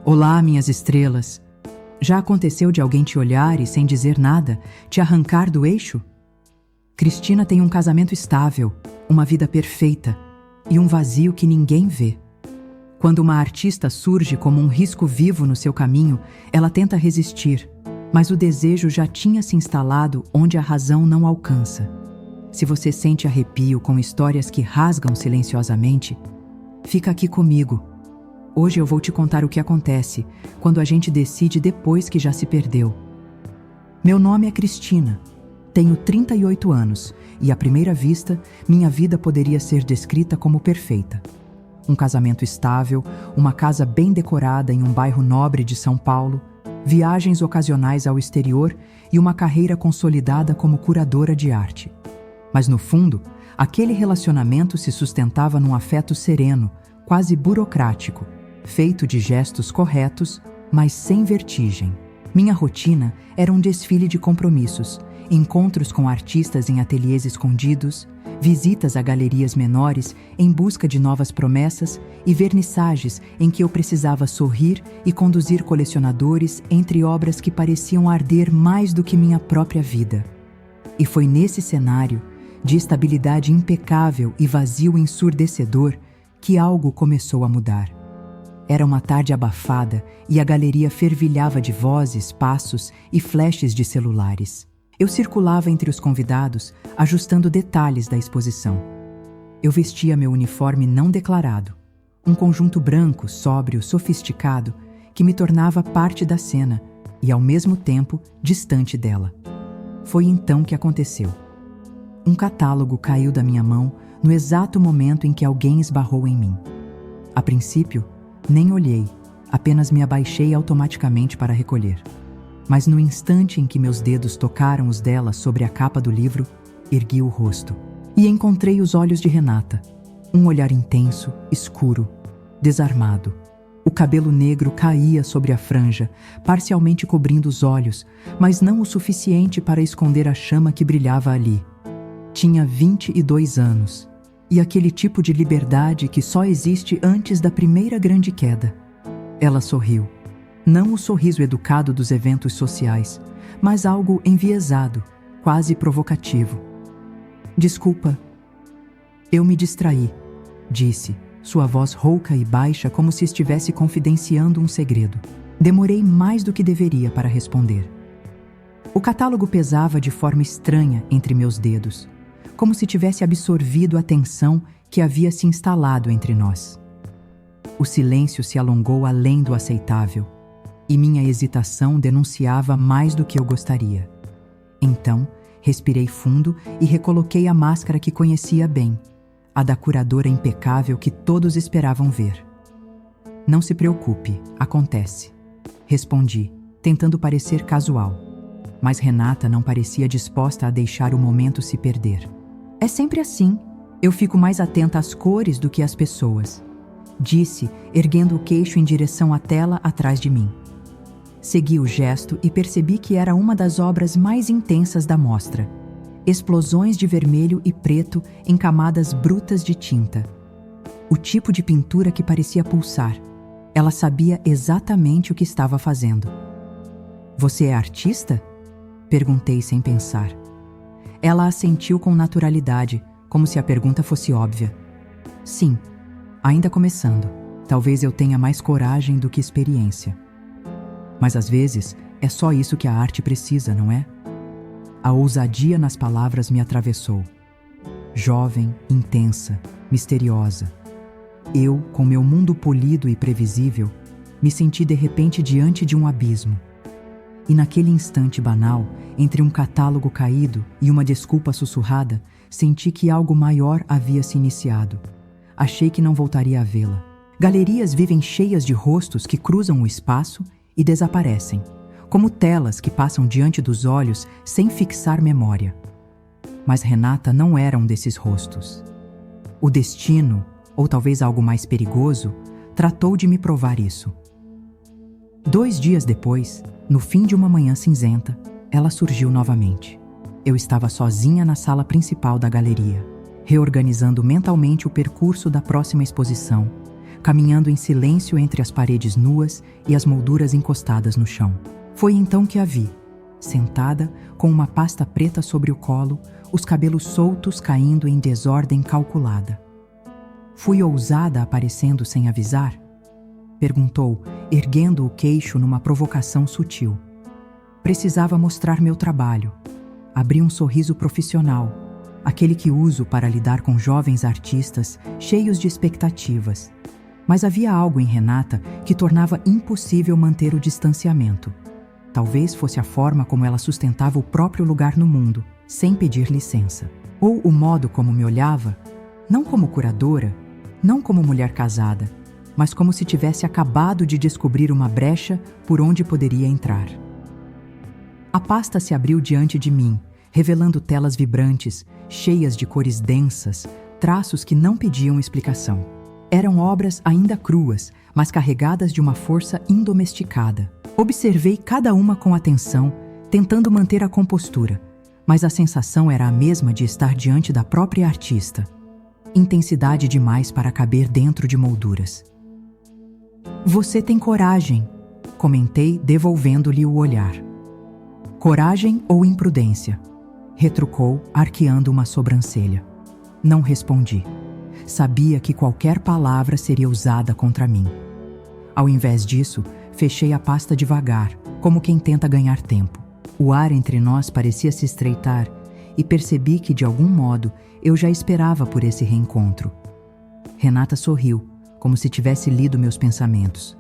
Olá, minhas estrelas. Já aconteceu de alguém te olhar e, sem dizer nada, te arrancar do eixo? Cristina tem um casamento estável, uma vida perfeita e um vazio que ninguém vê. Quando uma artista surge como um risco vivo no seu caminho, ela tenta resistir, mas o desejo já tinha se instalado onde a razão não alcança. Se você sente arrepio com histórias que rasgam silenciosamente, fica aqui comigo. Hoje eu vou te contar o que acontece quando a gente decide depois que já se perdeu. Meu nome é Cristina. Tenho 38 anos e, à primeira vista, minha vida poderia ser descrita como perfeita. Um casamento estável, uma casa bem decorada em um bairro nobre de São Paulo, viagens ocasionais ao exterior e uma carreira consolidada como curadora de arte. Mas, no fundo, aquele relacionamento se sustentava num afeto sereno, quase burocrático, feito de gestos corretos, mas sem vertigem. Minha rotina era um desfile de compromissos, encontros com artistas em ateliês escondidos, visitas a galerias menores em busca de novas promessas e vernissagens em que eu precisava sorrir e conduzir colecionadores entre obras que pareciam arder mais do que minha própria vida. E foi nesse cenário, de estabilidade impecável e vazio ensurdecedor, que algo começou a mudar. Era uma tarde abafada e a galeria fervilhava de vozes, passos e flashes de celulares. Eu circulava entre os convidados, ajustando detalhes da exposição. Eu vestia meu uniforme não declarado, um conjunto branco, sóbrio, sofisticado, que me tornava parte da cena e, ao mesmo tempo, distante dela. Foi então que aconteceu. Um catálogo caiu da minha mão no exato momento em que alguém esbarrou em mim. A princípio, nem olhei, apenas me abaixei automaticamente para recolher. Mas no instante em que meus dedos tocaram os dela sobre a capa do livro, ergui o rosto e encontrei os olhos de Renata. Um olhar intenso, escuro, desarmado. O cabelo negro caía sobre a franja, parcialmente cobrindo os olhos, mas não o suficiente para esconder a chama que brilhava ali. Tinha 22 anos, e aquele tipo de liberdade que só existe antes da primeira grande queda. Ela sorriu. Não o sorriso educado dos eventos sociais, mas algo enviesado, quase provocativo. Desculpa. Eu me distraí, disse, sua voz rouca e baixa como se estivesse confidenciando um segredo. Demorei mais do que deveria para responder. O catálogo pesava de forma estranha entre meus dedos, como se tivesse absorvido a tensão que havia se instalado entre nós. O silêncio se alongou além do aceitável, e minha hesitação denunciava mais do que eu gostaria. Então, respirei fundo e recoloquei a máscara que conhecia bem, a da curadora impecável que todos esperavam ver. Não se preocupe, acontece, respondi, tentando parecer casual. Mas Renata não parecia disposta a deixar o momento se perder. É sempre assim. Eu fico mais atenta às cores do que às pessoas, disse, erguendo o queixo em direção à tela atrás de mim. Segui o gesto e percebi que era uma das obras mais intensas da mostra. Explosões de vermelho e preto em camadas brutas de tinta. O tipo de pintura que parecia pulsar. Ela sabia exatamente o que estava fazendo. Você é artista? Perguntei sem pensar. Ela assentiu com naturalidade, como se a pergunta fosse óbvia. Sim, ainda começando. Talvez eu tenha mais coragem do que experiência. Mas às vezes é só isso que a arte precisa, não é? A ousadia nas palavras me atravessou. Jovem, intensa, misteriosa. Eu, com meu mundo polido e previsível, me senti de repente diante de um abismo. E naquele instante banal, entre um catálogo caído e uma desculpa sussurrada, senti que algo maior havia se iniciado. Achei que não voltaria a vê-la. Galerias vivem cheias de rostos que cruzam o espaço e desaparecem, como telas que passam diante dos olhos sem fixar memória. Mas Renata não era um desses rostos. O destino, ou talvez algo mais perigoso, tratou de me provar isso. 2 dias depois, no fim de uma manhã cinzenta, ela surgiu novamente. Eu estava sozinha na sala principal da galeria, reorganizando mentalmente o percurso da próxima exposição, caminhando em silêncio entre as paredes nuas e as molduras encostadas no chão. Foi então que a vi, sentada, com uma pasta preta sobre o colo, os cabelos soltos caindo em desordem calculada. Fui ousada aparecendo sem avisar? Perguntou, erguendo o queixo numa provocação sutil. Precisava mostrar meu trabalho. Abri um sorriso profissional, aquele que uso para lidar com jovens artistas cheios de expectativas. Mas havia algo em Renata que tornava impossível manter o distanciamento. Talvez fosse a forma como ela sustentava o próprio lugar no mundo, sem pedir licença. Ou o modo como me olhava, não como curadora, não como mulher casada, mas como se tivesse acabado de descobrir uma brecha por onde poderia entrar. A pasta se abriu diante de mim, revelando telas vibrantes, cheias de cores densas, traços que não pediam explicação. Eram obras ainda cruas, mas carregadas de uma força indomesticada. Observei cada uma com atenção, tentando manter a compostura, mas a sensação era a mesma de estar diante da própria artista. Intensidade demais para caber dentro de molduras. Você tem coragem, comentei, devolvendo-lhe o olhar. Coragem ou imprudência? Retrucou, arqueando uma sobrancelha. Não respondi. Sabia que qualquer palavra seria usada contra mim. Ao invés disso, fechei a pasta devagar, como quem tenta ganhar tempo. O ar entre nós parecia se estreitar e percebi que, de algum modo, eu já esperava por esse reencontro. Renata sorriu, como se tivesse lido meus pensamentos.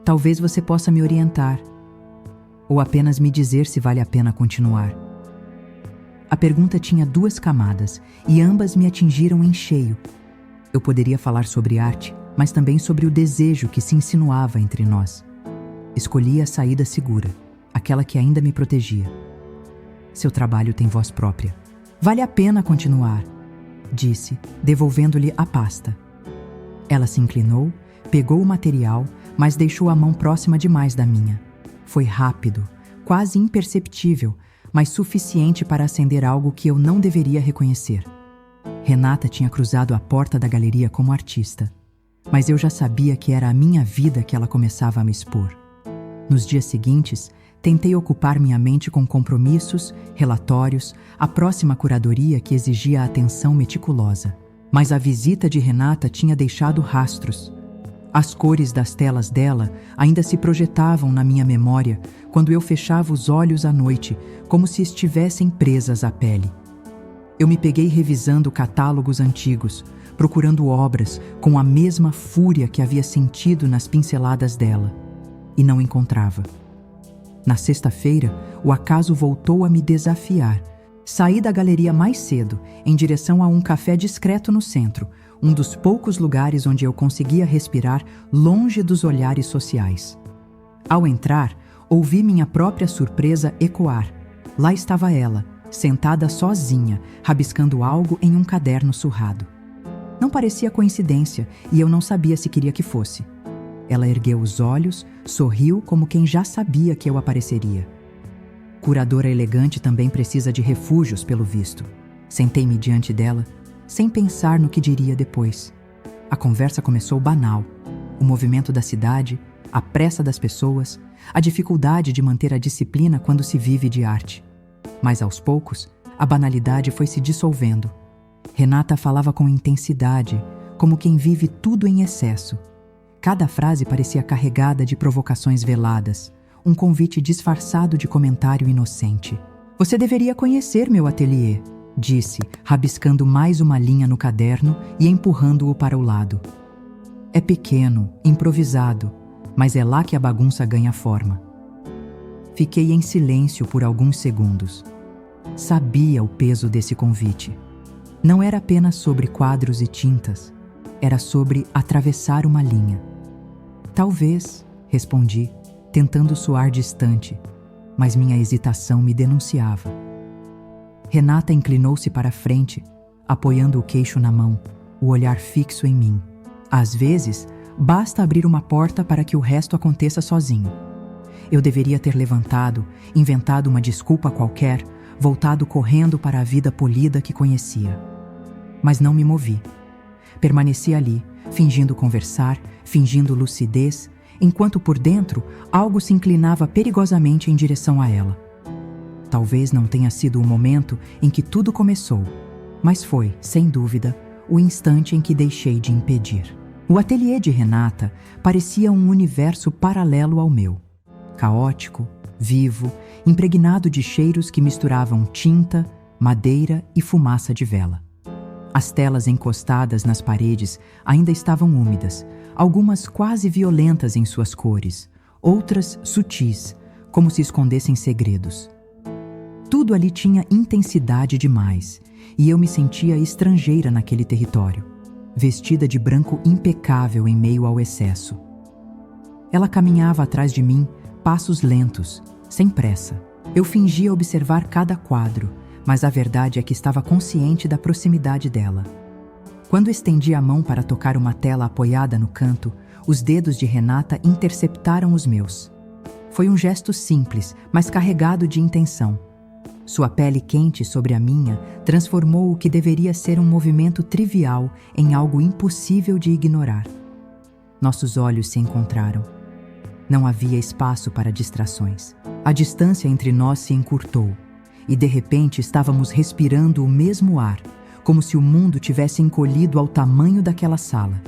Talvez você possa me orientar, ou apenas me dizer se vale a pena continuar. A pergunta tinha 2 camadas e ambas me atingiram em cheio. Eu poderia falar sobre arte, mas também sobre o desejo que se insinuava entre nós. Escolhi a saída segura, aquela que ainda me protegia. Seu trabalho tem voz própria. Vale a pena continuar, disse, devolvendo-lhe a pasta. Ela se inclinou, pegou o material, mas deixou a mão próxima demais da minha. Foi rápido, quase imperceptível, mas suficiente para acender algo que eu não deveria reconhecer. Renata tinha cruzado a porta da galeria como artista, mas eu já sabia que era a minha vida que ela começava a me expor. Nos dias seguintes, tentei ocupar minha mente com compromissos, relatórios, a próxima curadoria que exigia atenção meticulosa. Mas a visita de Renata tinha deixado rastros. As cores das telas dela ainda se projetavam na minha memória quando eu fechava os olhos à noite, como se estivessem presas à pele. Eu me peguei revisando catálogos antigos, procurando obras com a mesma fúria que havia sentido nas pinceladas dela, e não encontrava. Na sexta-feira, o acaso voltou a me desafiar. Saí da galeria mais cedo, em direção a um café discreto no centro, um dos poucos lugares onde eu conseguia respirar longe dos olhares sociais. Ao entrar, ouvi minha própria surpresa ecoar. Lá estava ela, sentada sozinha, rabiscando algo em um caderno surrado. Não parecia coincidência e eu não sabia se queria que fosse. Ela ergueu os olhos, sorriu como quem já sabia que eu apareceria. Curadora elegante também precisa de refúgios, pelo visto. Sentei-me diante dela, sem pensar no que diria depois. A conversa começou banal. O movimento da cidade, a pressa das pessoas, a dificuldade de manter a disciplina quando se vive de arte. Mas aos poucos, a banalidade foi se dissolvendo. Renata falava com intensidade, como quem vive tudo em excesso. Cada frase parecia carregada de provocações veladas, um convite disfarçado de comentário inocente. Você deveria conhecer meu ateliê, disse, rabiscando mais uma linha no caderno e empurrando-o para o lado. É pequeno, improvisado, mas é lá que a bagunça ganha forma. Fiquei em silêncio por alguns segundos. Sabia o peso desse convite. Não era apenas sobre quadros e tintas, era sobre atravessar uma linha. Talvez, respondi, tentando soar distante, mas minha hesitação me denunciava. Renata inclinou-se para a frente, apoiando o queixo na mão, o olhar fixo em mim. Às vezes, basta abrir uma porta para que o resto aconteça sozinho. Eu deveria ter levantado, inventado uma desculpa qualquer, voltado correndo para a vida polida que conhecia. Mas não me movi. Permaneci ali, fingindo conversar, fingindo lucidez, enquanto por dentro algo se inclinava perigosamente em direção a ela. Talvez não tenha sido o momento em que tudo começou, mas foi, sem dúvida, o instante em que deixei de impedir. O ateliê de Renata parecia um universo paralelo ao meu. Caótico, vivo, impregnado de cheiros que misturavam tinta, madeira e fumaça de vela. As telas encostadas nas paredes ainda estavam úmidas, algumas quase violentas em suas cores, outras sutis, como se escondessem segredos. Tudo ali tinha intensidade demais, e eu me sentia estrangeira naquele território, vestida de branco impecável em meio ao excesso. Ela caminhava atrás de mim, passos lentos, sem pressa. Eu fingia observar cada quadro, mas a verdade é que estava consciente da proximidade dela. Quando estendi a mão para tocar uma tela apoiada no canto, os dedos de Renata interceptaram os meus. Foi um gesto simples, mas carregado de intenção. Sua pele quente sobre a minha transformou o que deveria ser um movimento trivial em algo impossível de ignorar. Nossos olhos se encontraram. Não havia espaço para distrações. A distância entre nós se encurtou, e de repente estávamos respirando o mesmo ar, como se o mundo tivesse encolhido ao tamanho daquela sala.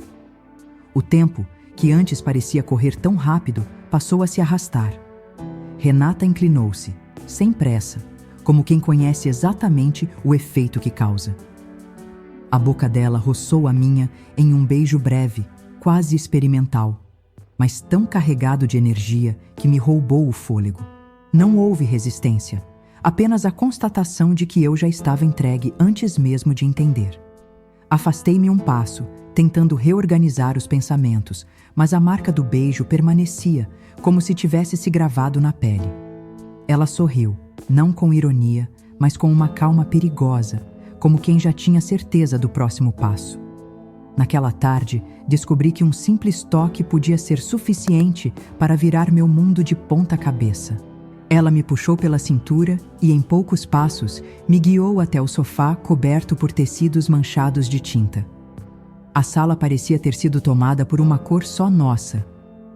O tempo, que antes parecia correr tão rápido, passou a se arrastar. Renata inclinou-se, sem pressa, como quem conhece exatamente o efeito que causa. A boca dela roçou a minha em um beijo breve, quase experimental, mas tão carregado de energia que me roubou o fôlego. Não houve resistência, apenas a constatação de que eu já estava entregue antes mesmo de entender. Afastei-me um passo, tentando reorganizar os pensamentos, mas a marca do beijo permanecia, como se tivesse se gravado na pele. Ela sorriu, não com ironia, mas com uma calma perigosa, como quem já tinha certeza do próximo passo. Naquela tarde, descobri que um simples toque podia ser suficiente para virar meu mundo de ponta cabeça. Ela me puxou pela cintura e, em poucos passos, me guiou até o sofá coberto por tecidos manchados de tinta. A sala parecia ter sido tomada por uma cor só nossa,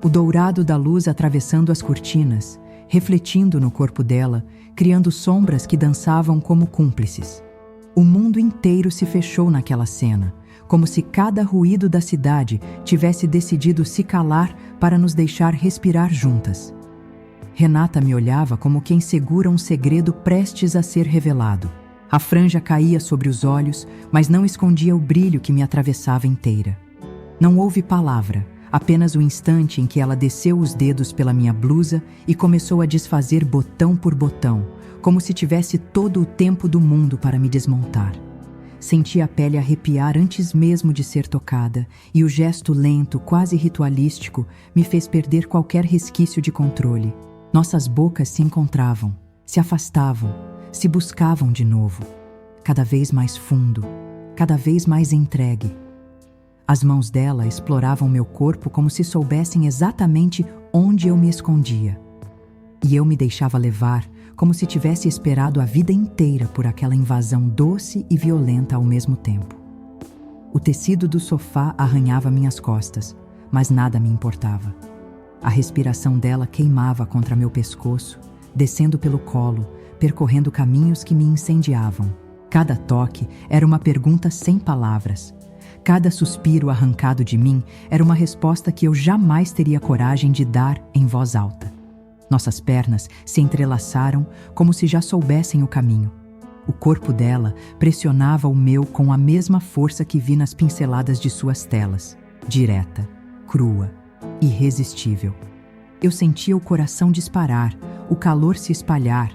o dourado da luz atravessando as cortinas, refletindo no corpo dela, criando sombras que dançavam como cúmplices. O mundo inteiro se fechou naquela cena, como se cada ruído da cidade tivesse decidido se calar para nos deixar respirar juntas. Renata me olhava como quem segura um segredo prestes a ser revelado. A franja caía sobre os olhos, mas não escondia o brilho que me atravessava inteira. Não houve palavra, apenas o instante em que ela desceu os dedos pela minha blusa e começou a desfazer botão por botão, como se tivesse todo o tempo do mundo para me desmontar. Senti a pele arrepiar antes mesmo de ser tocada, e o gesto lento, quase ritualístico, me fez perder qualquer resquício de controle. Nossas bocas se encontravam, se afastavam, se buscavam de novo, cada vez mais fundo, cada vez mais entregue. As mãos dela exploravam meu corpo como se soubessem exatamente onde eu me escondia. E eu me deixava levar, como se tivesse esperado a vida inteira por aquela invasão doce e violenta ao mesmo tempo. O tecido do sofá arranhava minhas costas, mas nada me importava. A respiração dela queimava contra meu pescoço, descendo pelo colo, percorrendo caminhos que me incendiavam. Cada toque era uma pergunta sem palavras. Cada suspiro arrancado de mim era uma resposta que eu jamais teria coragem de dar em voz alta. Nossas pernas se entrelaçaram como se já soubessem o caminho. O corpo dela pressionava o meu com a mesma força que vi nas pinceladas de suas telas, direta, crua, irresistível. Eu sentia o coração disparar, o calor se espalhar,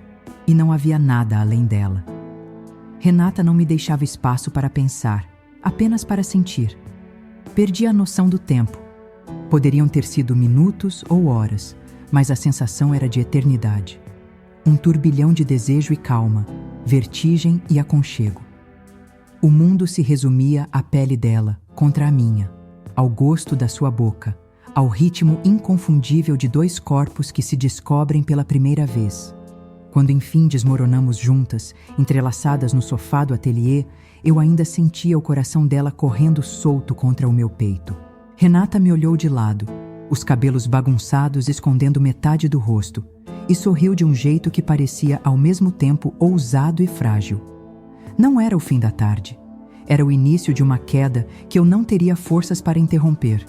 e não havia nada além dela. Renata não me deixava espaço para pensar, apenas para sentir. Perdi a noção do tempo. Poderiam ter sido minutos ou horas, mas a sensação era de eternidade. Um turbilhão de desejo e calma, vertigem e aconchego. O mundo se resumia à pele dela, contra a minha, ao gosto da sua boca, ao ritmo inconfundível de dois corpos que se descobrem pela primeira vez. Quando enfim desmoronamos juntas, entrelaçadas no sofá do ateliê, eu ainda sentia o coração dela correndo solto contra o meu peito. Renata me olhou de lado, os cabelos bagunçados escondendo metade do rosto, e sorriu de um jeito que parecia ao mesmo tempo ousado e frágil. Não era o fim da tarde. Era o início de uma queda que eu não teria forças para interromper.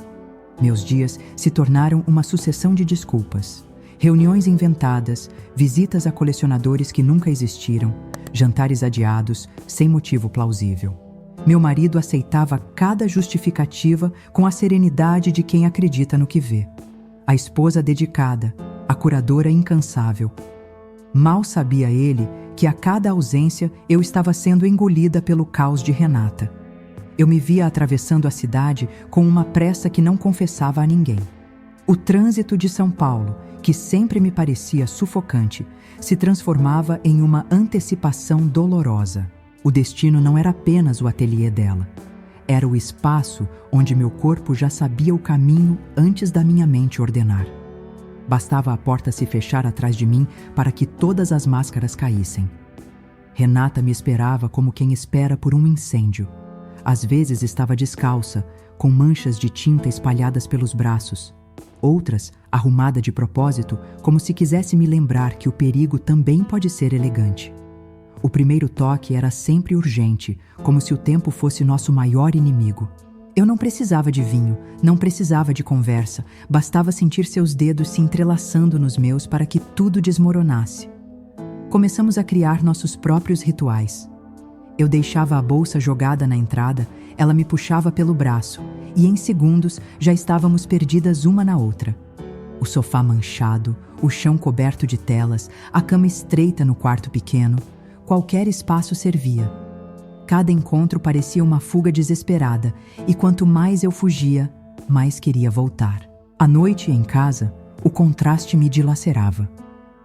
Meus dias se tornaram uma sucessão de desculpas. Reuniões inventadas, visitas a colecionadores que nunca existiram, jantares adiados, sem motivo plausível. Meu marido aceitava cada justificativa com a serenidade de quem acredita no que vê. A esposa dedicada, a curadora incansável. Mal sabia ele que a cada ausência eu estava sendo engolida pelo caos de Renata. Eu me via atravessando a cidade com uma pressa que não confessava a ninguém. O trânsito de São Paulo, que sempre me parecia sufocante, se transformava em uma antecipação dolorosa. O destino não era apenas o ateliê dela. Era o espaço onde meu corpo já sabia o caminho antes da minha mente ordenar. Bastava a porta se fechar atrás de mim para que todas as máscaras caíssem. Renata me esperava como quem espera por um incêndio. Às vezes estava descalça, com manchas de tinta espalhadas pelos braços. Outras, arrumada de propósito, como se quisesse me lembrar que o perigo também pode ser elegante. O primeiro toque era sempre urgente, como se o tempo fosse nosso maior inimigo. Eu não precisava de vinho, não precisava de conversa, bastava sentir seus dedos se entrelaçando nos meus para que tudo desmoronasse. Começamos a criar nossos próprios rituais. Eu deixava a bolsa jogada na entrada, ela me puxava pelo braço, e em segundos já estávamos perdidas uma na outra. O sofá manchado, o chão coberto de telas, a cama estreita no quarto pequeno, qualquer espaço servia. Cada encontro parecia uma fuga desesperada, e quanto mais eu fugia, mais queria voltar. À noite, em casa, o contraste me dilacerava.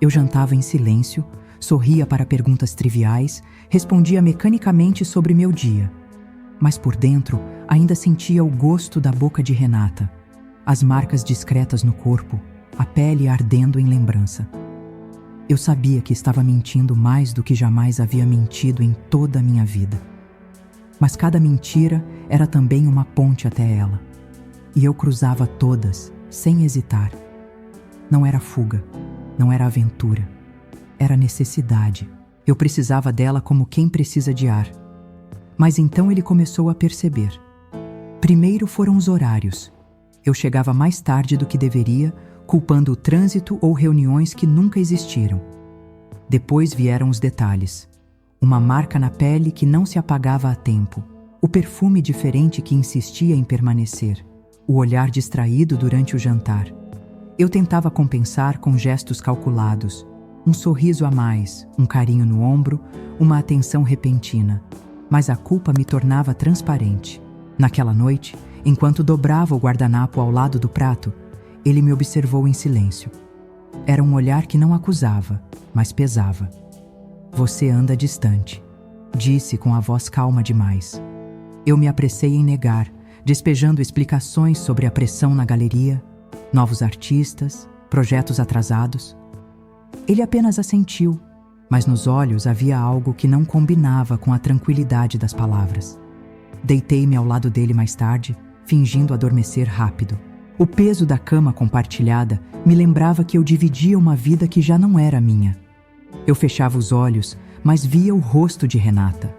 Eu jantava em silêncio, sorria para perguntas triviais, respondia mecanicamente sobre meu dia. Mas por dentro, ainda sentia o gosto da boca de Renata, as marcas discretas no corpo, a pele ardendo em lembrança. Eu sabia que estava mentindo mais do que jamais havia mentido em toda a minha vida. Mas cada mentira era também uma ponte até ela. E eu cruzava todas, sem hesitar. Não era fuga, não era aventura. Era necessidade. Eu precisava dela como quem precisa de ar. Mas então ele começou a perceber. Primeiro foram os horários. Eu chegava mais tarde do que deveria, culpando o trânsito ou reuniões que nunca existiram. Depois vieram os detalhes. Uma marca na pele que não se apagava a tempo. O perfume diferente que insistia em permanecer. O olhar distraído durante o jantar. Eu tentava compensar com gestos calculados. Um sorriso a mais, um carinho no ombro, uma atenção repentina. Mas a culpa me tornava transparente. Naquela noite, enquanto dobrava o guardanapo ao lado do prato, ele me observou em silêncio. Era um olhar que não acusava, mas pesava. Você anda distante, disse com a voz calma demais. Eu me apressei em negar, despejando explicações sobre a pressão na galeria, novos artistas, projetos atrasados. Ele apenas assentiu, mas nos olhos havia algo que não combinava com a tranquilidade das palavras. Deitei-me ao lado dele mais tarde, fingindo adormecer rápido. O peso da cama compartilhada me lembrava que eu dividia uma vida que já não era minha. Eu fechava os olhos, mas via o rosto de Renata.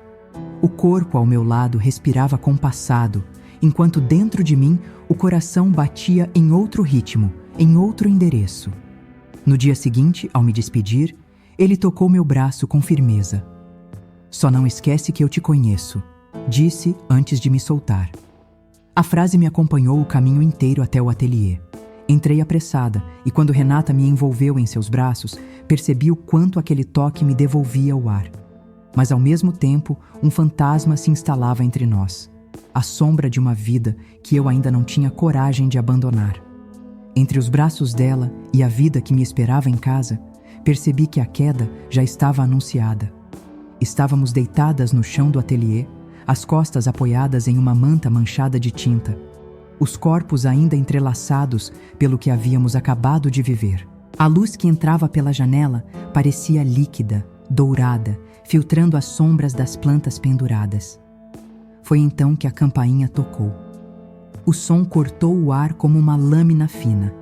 O corpo ao meu lado respirava compassado, enquanto dentro de mim o coração batia em outro ritmo, em outro endereço. No dia seguinte, ao me despedir, ele tocou meu braço com firmeza. Só não esquece que eu te conheço, disse antes de me soltar. A frase me acompanhou o caminho inteiro até o ateliê. Entrei apressada e quando Renata me envolveu em seus braços, percebi o quanto aquele toque me devolvia o ar. Mas ao mesmo tempo, um fantasma se instalava entre nós. A sombra de uma vida que eu ainda não tinha coragem de abandonar. Entre os braços dela e a vida que me esperava em casa, percebi que a queda já estava anunciada. Estávamos deitadas no chão do ateliê, as costas apoiadas em uma manta manchada de tinta. Os corpos ainda entrelaçados pelo que havíamos acabado de viver. A luz que entrava pela janela parecia líquida, dourada, filtrando as sombras das plantas penduradas. Foi então que a campainha tocou. O som cortou o ar como uma lâmina fina.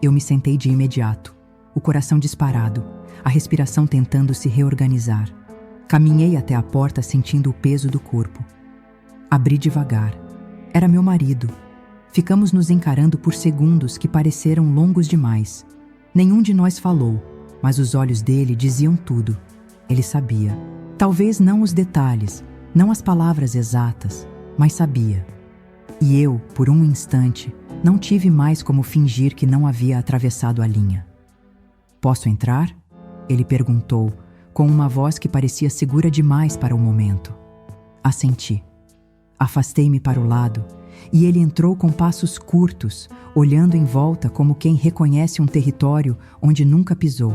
Eu me sentei de imediato, o coração disparado, a respiração tentando se reorganizar. Caminhei até a porta sentindo o peso do corpo. Abri devagar. Era meu marido. Ficamos nos encarando por segundos que pareceram longos demais. Nenhum de nós falou, mas os olhos dele diziam tudo. Ele sabia. Talvez não os detalhes, não as palavras exatas, mas sabia. E eu, por um instante, não tive mais como fingir que não havia atravessado a linha. "Posso entrar?" Ele perguntou, com uma voz que parecia segura demais para o momento. Assenti. Afastei-me para o lado, e ele entrou com passos curtos, olhando em volta como quem reconhece um território onde nunca pisou.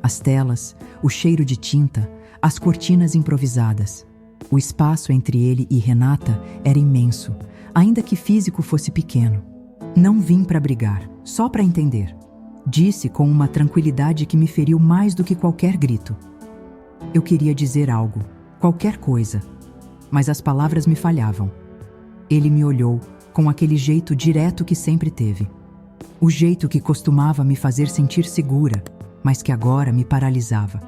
As telas, o cheiro de tinta, as cortinas improvisadas. O espaço entre ele e Renata era imenso, ainda que físico fosse pequeno. "Não vim para brigar, só para entender", disse com uma tranquilidade que me feriu mais do que qualquer grito. Eu queria dizer algo, qualquer coisa, mas as palavras me falhavam. Ele me olhou com aquele jeito direto que sempre teve. O jeito que costumava me fazer sentir segura, mas que agora me paralisava.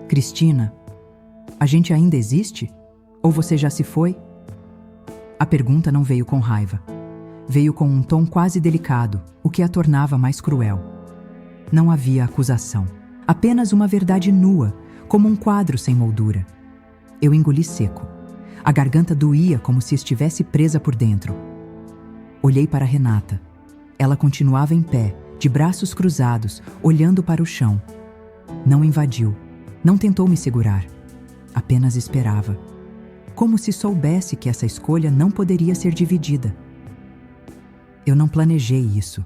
"Cristina, a gente ainda existe? Ou você já se foi?" A pergunta não veio com raiva. Veio com um tom quase delicado, o que a tornava mais cruel. Não havia acusação. Apenas uma verdade nua, como um quadro sem moldura. Eu engoli seco. A garganta doía como se estivesse presa por dentro. Olhei para Renata. Ela continuava em pé, de braços cruzados, olhando para o chão. Não invadiu. Não tentou me segurar. Apenas esperava. Como se soubesse que essa escolha não poderia ser dividida. "Eu não planejei isso",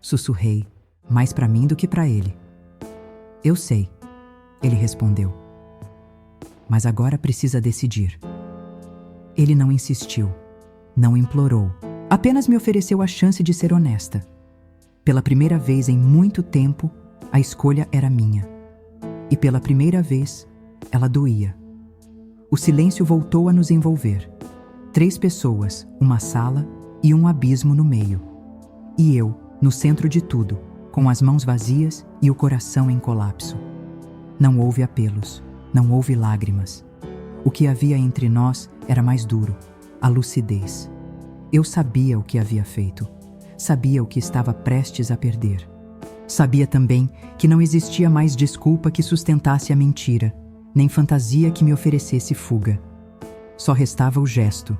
sussurrei, mais para mim do que para ele. "Eu sei", ele respondeu. "Mas agora precisa decidir." Ele não insistiu, não implorou, apenas me ofereceu a chance de ser honesta. Pela primeira vez em muito tempo, a escolha era minha. E pela primeira vez, ela doía. O silêncio voltou a nos envolver. 3 pessoas, uma sala e um abismo no meio. E eu, no centro de tudo, com as mãos vazias e o coração em colapso. Não houve apelos, não houve lágrimas. O que havia entre nós era mais duro, a lucidez. Eu sabia o que havia feito. Sabia o que estava prestes a perder. Sabia também que não existia mais desculpa que sustentasse a mentira, nem fantasia que me oferecesse fuga. Só restava o gesto.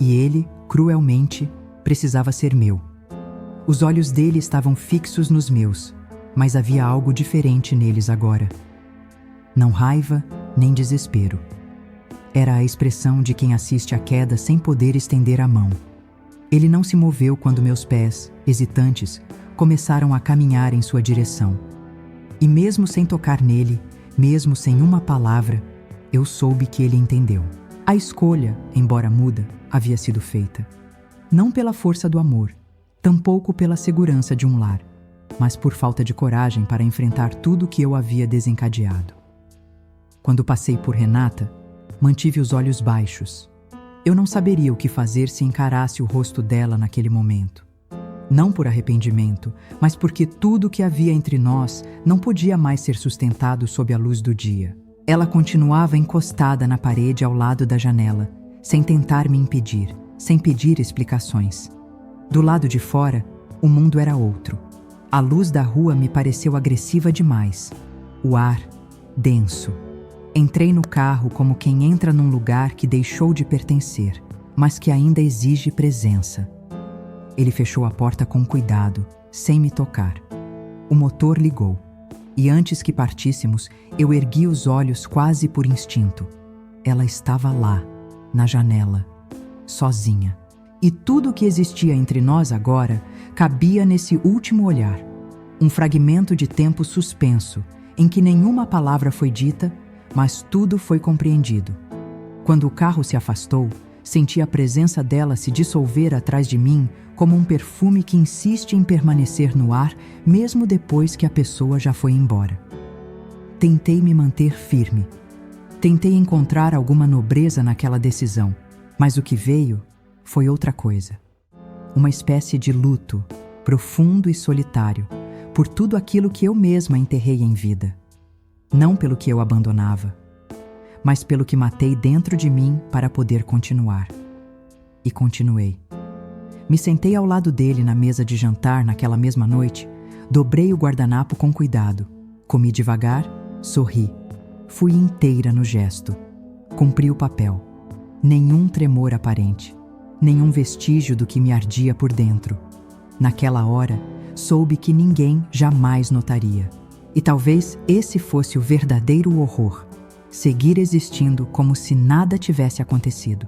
E ele, cruelmente, precisava ser meu. Os olhos dele estavam fixos nos meus, mas havia algo diferente neles agora. Não raiva, nem desespero. Era a expressão de quem assiste à queda sem poder estender a mão. Ele não se moveu quando meus pés, hesitantes, começaram a caminhar em sua direção. E mesmo sem tocar nele, mesmo sem uma palavra, eu soube que ele entendeu. A escolha, embora muda, havia sido feita. Não pela força do amor, tampouco pela segurança de um lar, mas por falta de coragem para enfrentar tudo que eu havia desencadeado. Quando passei por Renata, mantive os olhos baixos. Eu não saberia o que fazer se encarasse o rosto dela naquele momento. Não por arrependimento, mas porque tudo que havia entre nós não podia mais ser sustentado sob a luz do dia. Ela continuava encostada na parede ao lado da janela, sem tentar me impedir, sem pedir explicações. Do lado de fora, o mundo era outro. A luz da rua me pareceu agressiva demais. O ar, denso. Entrei no carro como quem entra num lugar que deixou de pertencer, mas que ainda exige presença. Ele fechou a porta com cuidado, sem me tocar. O motor ligou, e antes que partíssemos, eu ergui os olhos quase por instinto. Ela estava lá, na janela, sozinha. E tudo o que existia entre nós agora cabia nesse último olhar. Um fragmento de tempo suspenso, em que nenhuma palavra foi dita, mas tudo foi compreendido. Quando o carro se afastou, senti a presença dela se dissolver atrás de mim como um perfume que insiste em permanecer no ar mesmo depois que a pessoa já foi embora. Tentei me manter firme. Tentei encontrar alguma nobreza naquela decisão, mas o que veio foi outra coisa. Uma espécie de luto, profundo e solitário, por tudo aquilo que eu mesma enterrei em vida. Não pelo que eu abandonava, mas pelo que matei dentro de mim para poder continuar. E continuei. Me sentei ao lado dele na mesa de jantar naquela mesma noite, dobrei o guardanapo com cuidado, comi devagar, sorri. Fui inteira no gesto. Cumpri o papel. Nenhum tremor aparente, nenhum vestígio do que me ardia por dentro. Naquela hora, soube que ninguém jamais notaria. E talvez esse fosse o verdadeiro horror: seguir existindo como se nada tivesse acontecido.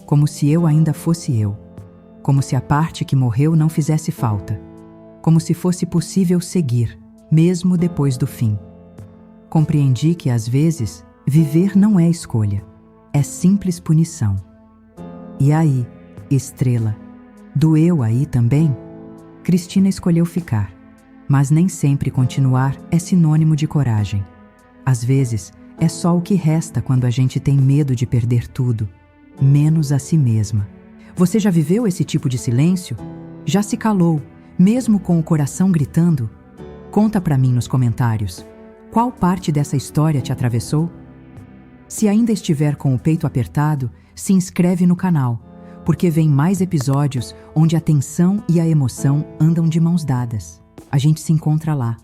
Como se eu ainda fosse eu. Como se a parte que morreu não fizesse falta. Como se fosse possível seguir, mesmo depois do fim. Compreendi que, às vezes, viver não é escolha, é simples punição. E aí, estrela, doeu aí também? Cristina escolheu ficar, mas nem sempre continuar é sinônimo de coragem. Às vezes, é só o que resta quando a gente tem medo de perder tudo, menos a si mesma. Você já viveu esse tipo de silêncio? Já se calou, mesmo com o coração gritando? Conta pra mim nos comentários. Qual parte dessa história te atravessou? Se ainda estiver com o peito apertado, se inscreve no canal, porque vem mais episódios onde a tensão e a emoção andam de mãos dadas. A gente se encontra lá.